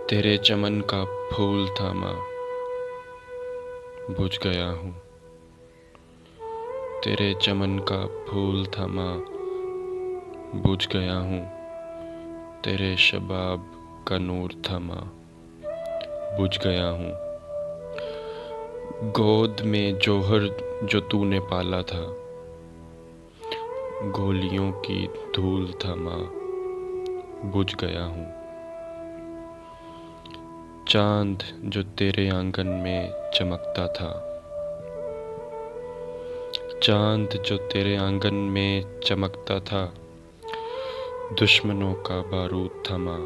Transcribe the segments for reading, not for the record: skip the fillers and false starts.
तेरे चमन का फूल था माँ, बुझ गया हूँ। तेरे चमन का फूल था माँ, बुझ गया हूँ। तेरे शबाब का नूर था माँ, बुझ गया हूँ। गोद में जौहर जो तूने पाला था, गोलियों की धूल था माँ, बुझ गया हूँ। चांद जो तेरे आंगन में चमकता था, चांद जो तेरे आंगन में चमकता था, दुश्मनों का बारूद था माँ,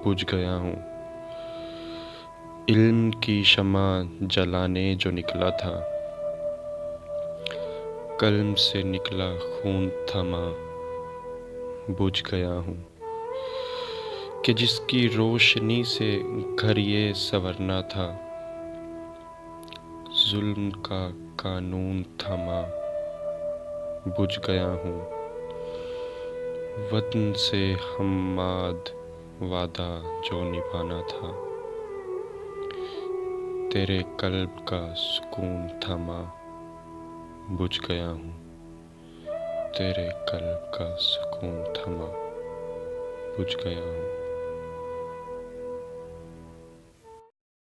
बुझ गया हूँ। इल्म की शमा जलाने जो निकला था, कल्म से निकला खून था माँ, बुझ गया हूँ। कि जिसकी रोशनी से घर ये संवरना था, जुल्म का कानून था माँ, बुझ गया हूँ। वतन से हम्माद वादा जो निभाना था, तेरे कल्ब का सुकून था माँ, बुझ गया हूँ। तेरे कल्ब का सुकून था माँ, बुझ गया हूँ।